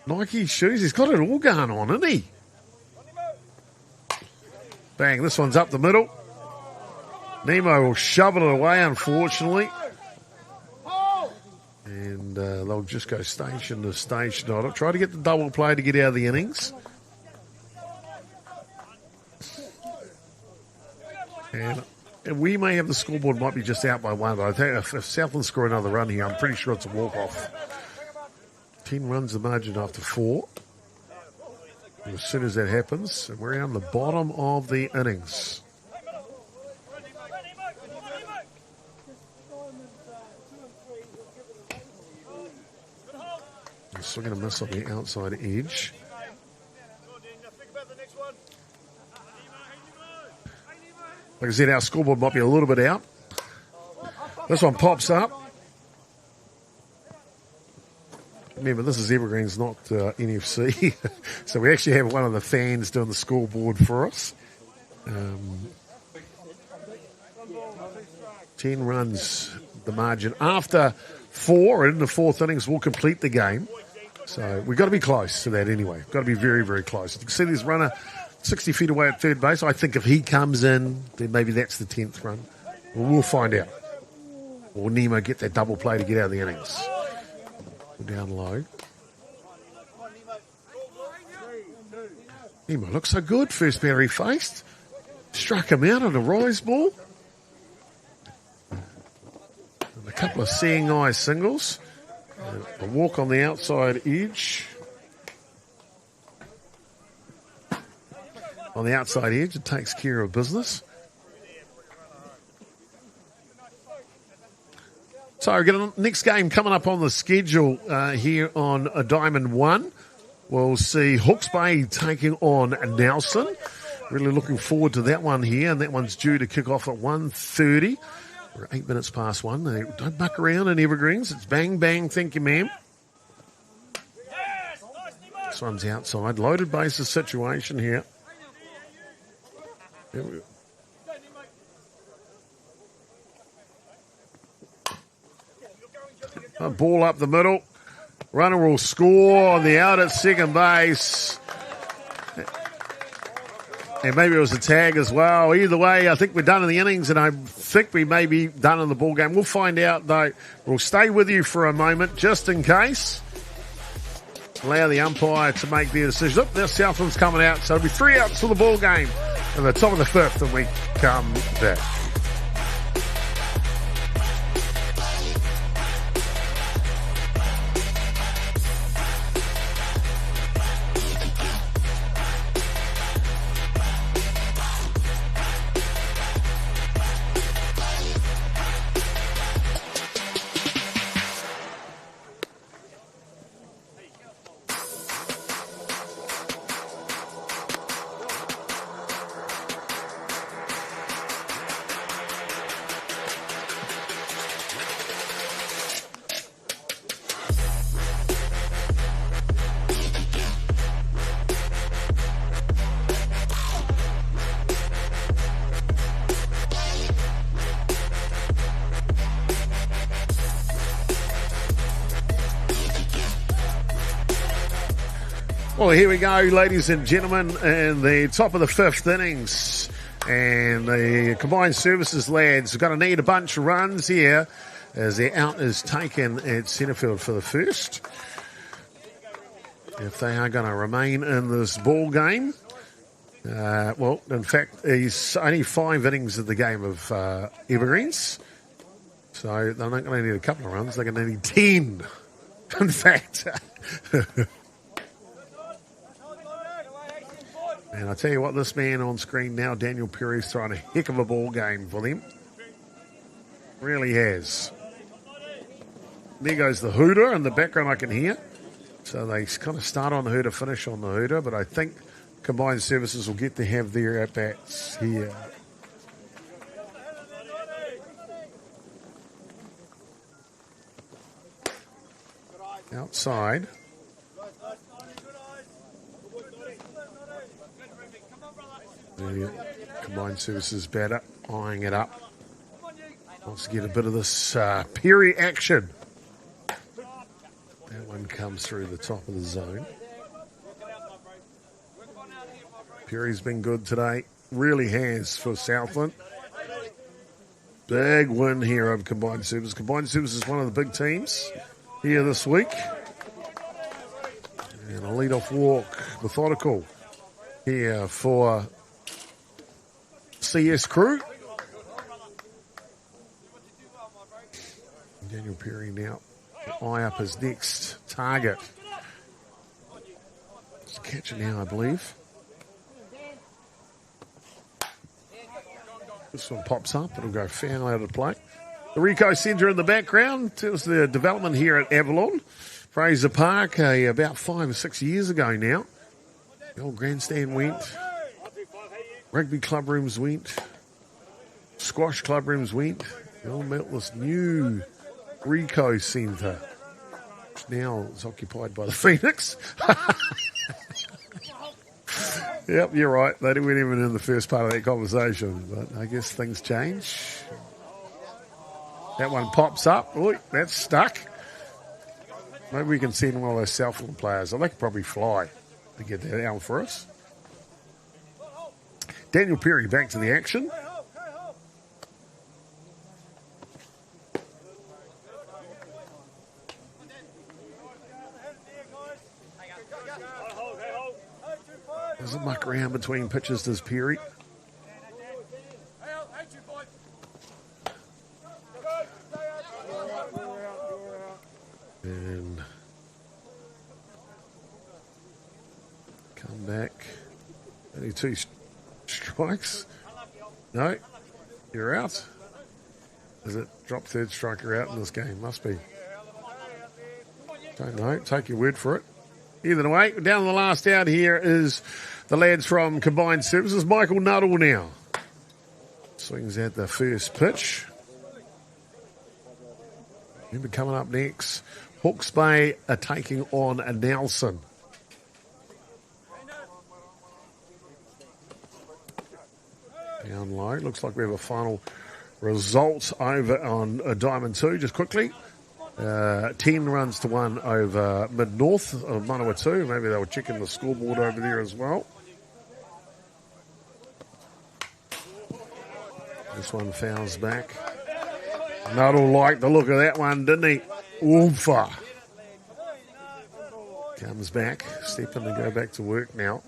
Nike shoes. He's got it all going on, isn't he? Bang! This one's up the middle. Nemo will shove it away, unfortunately. And they'll just go station to station. I'll try to get the double play to get out of the innings. And we may have the scoreboard might be just out by one, but I think if Southland score another run here, I'm pretty sure it's a walk-off. 10 runs the margin after 4. And as soon as that happens, we're around the bottom of the innings. Swing and a miss on the outside edge. Like I said, our scoreboard might be a little bit out. This one pops up. Remember, this is Evergreens, not NFC. So we actually have one of the fans doing the scoreboard for us. 10 runs the margin. After 4 in the 4th innings, we'll complete the game. So we've got to be close to that anyway. Got to be very, very close. You can see this runner 60 feet away at third base. I think if he comes in, then maybe that's the 10th run. Well, we'll find out. Or Nemo get that double play to get out of the innings. Down low. Nemo looks so good. First batter he faced. Struck him out on a rise ball. And a couple of seeing eye singles. A walk on the outside edge. On the outside edge, it takes care of business. So we've got a next game coming up on the schedule here on a Diamond 1. We'll see Hawke's Bay taking on Nelson. Really looking forward to that one here, and that one's due to kick off at 1:30. We're 8 minutes past 1. They don't buck around in Evergreens. It's bang, bang, thank you, ma'am. This one's outside. Loaded bases situation here. There we go. A ball up the middle. Runner will score on the out at second base. And maybe it was a tag as well. Either way, I think we're done in the innings, and I think we may be done in the ball game. We'll find out, though. We'll stay with you for a moment, just in case. Allow the umpire to make their decision. Look, now Southland's coming out, so it'll be 3 outs for the ball game. And the top of the 5th, and we come back. Well, here we go, ladies and gentlemen, in the top of the 5th innings. And the combined services lads are going to need a bunch of runs here as their out is taken at centre field for the first. If they are going to remain in this ball game. Well, in fact, he's only 5 innings of the game of Evergreens. So they're not going to need a couple of runs. They're going to need 10. In fact. And I tell you what, this man on screen now, Daniel Perry's throwing a heck of a ball game for them. Really has. There goes the hooter in the background I can hear. So they kind of start on the hooter, finish on the hooter, but I think Combined Services will get to have their at-bats here. Outside. The Combined Services batter eyeing it up. Wants to get a bit of this Perry action. That one comes through the top of the zone. Perry's been good today. Really has for Southland. Big win here over Combined Services. Combined Services is one of the big teams here this week. And a lead-off walk, methodical here for CS Crew. Daniel Perry now eye up his next target. It's catching now, I believe. This one pops up. It'll go foul out of play. The Rico Centre in the background tells the development here at Avalon. Fraser Park, about 5 or 6 years ago now. The old grandstand went. Rugby club rooms went. Squash club rooms went. They all built this new Rico Centre, which now is occupied by the Phoenix. Yep, you're right. They weren't even in the first part of that conversation, but I guess things change. That one pops up. Look, that's stuck. Maybe we can send one of those Southland players. They could probably fly to get that out for us. Daniel Perry back to the action. Doesn't muck around between pitches, does Perry. And come back. Only 2 strikes. No, you're out. Is it drop third striker out in this game? Must be. Don't know. Take your word for it. Either way, down the last out here is the lads from Combined Services. Michael Nuttall now. Swings at the first pitch. Remember coming up next, Hawke's Bay are taking on a Nelson. Down low. Looks like we have a final result over on Diamond 2. Just quickly. 10 runs to 1 over Mid-North of Manawatu. Maybe they were checking the scoreboard over there as well. This one fouls back. Nuttall liked the look of that one, didn't he? Oompha. Comes back, stepping to go back to work now.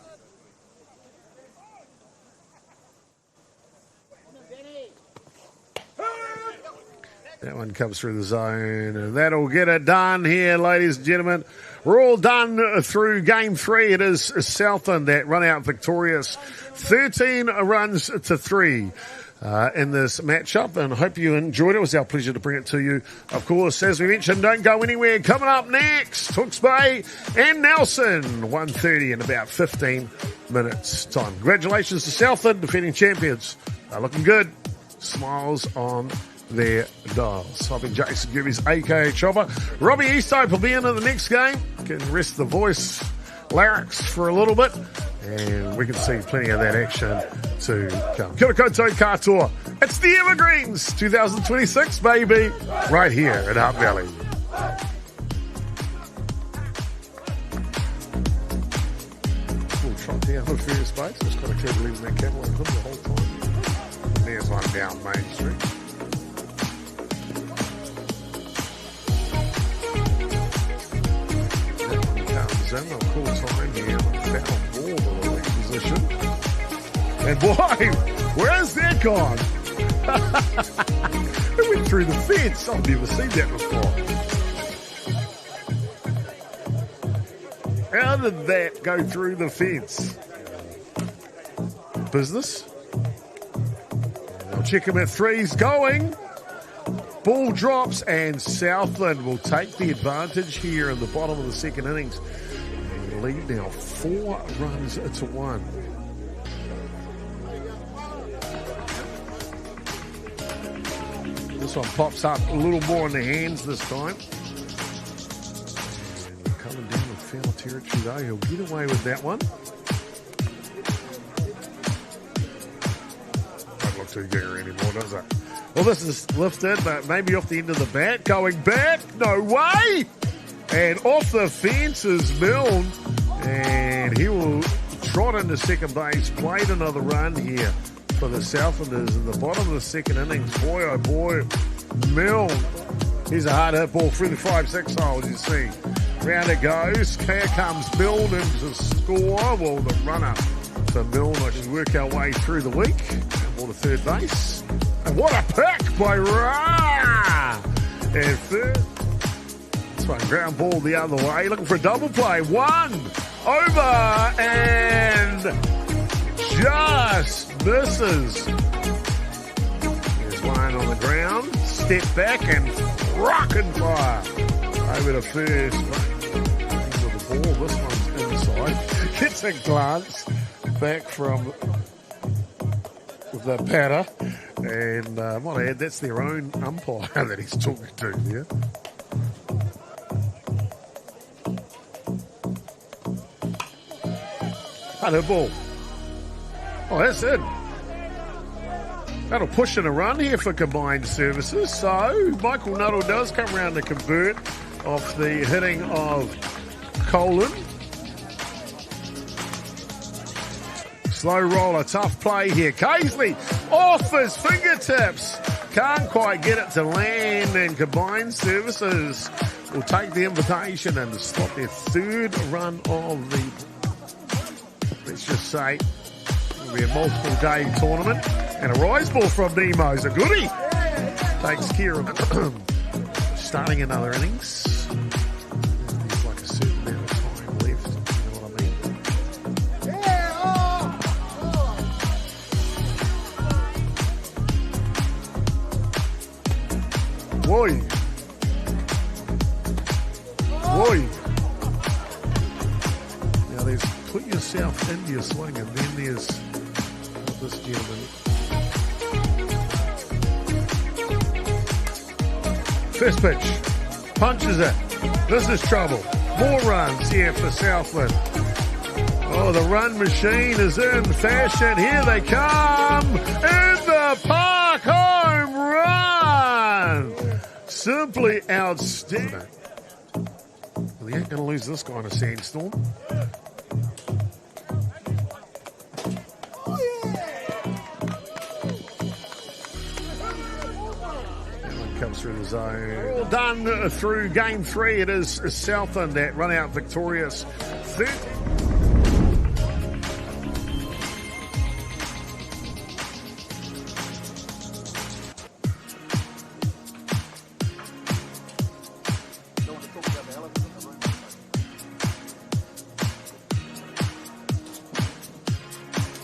That one comes through the zone, and that'll get it done here, ladies and gentlemen. We're all done through Game 3. It is Southland that run out victorious 13 runs to 3 in this matchup, and I hope you enjoyed it. It was our pleasure to bring it to you. Of course, as we mentioned, don't go anywhere. Coming up next, Hawke's Bay and Nelson, 1:30 in about 15 minutes' time. Congratulations to Southland, defending champions. They're looking good. Smiles on their dials. I've been Jason Gerbes, aka Chopper. Robbie Easthope will be into the next game. Can rest the voice larynx for a little bit, and we can see plenty of that action to come. Kia ora koutou katoa. It's the Evergreens 2026, baby, right here at Hutt Valley. We'll trot down the first base. Just got to keep leaving that camera on the whole time. And there's one down Main Street. In. They'll call time here. Foul ball in the left position. And boy, where's that gone? It went through the fence. I've never seen that before. How did that go through the fence? Business. I'll check him at 3's going. Ball drops, and Southland will take the advantage here in the bottom of the second innings. And lead now 4 runs to 1. This one pops up a little more in the hands this time. And coming down with foul territory though, he'll get away with that one. Don't look too good anymore, does it? Well, this is lifted, but maybe off the end of the bat. Going back, no way! And off the fence is Milne. And he will trot into second base. Played another run here for the Southlanders in the bottom of the second innings. Boy, oh boy, Milne. Here's a hard hit ball through the 5-6 hole, as you see. Round it goes. Here comes Milne into score. Well, the runner for Milne should work our way through the week. Ball to third base. And what a pick by Ra! And third. This one, ground ball the other way. Looking for a double play. One over and just misses. There's one on the ground. Step back and rockin' fire. Over to first. With the ball. This one's inside. Gets a glance back from the batter. And I might add, that's their own umpire that he's talking to there. Hello, ball. Oh, that's it. That'll push in a run here for combined services. So Michael Nuttall does come around to convert off the hitting of Colin. Slow roller, tough play here. Casely off his fingertips. Can't quite get it to land, and combined services will take the invitation and slot their third run of the, let's just say, it'll be a multiple day tournament. And a rise ball from Nemo's a goodie. Takes care of starting another innings. There's like a certain amount of time left. You know what I mean? Boy. Now there's put yourself into your swing, and then there's this gentleman. First pitch. Punches it. This is trouble. More runs here for Southland. Oh, the run machine is in fashion. Here they come. In the park. Home run. Simply outstanding. Well, they ain't going to lose this guy in a sandstorm. Comes through the zone. All done through game 3. It is Southland that run out victorious. Third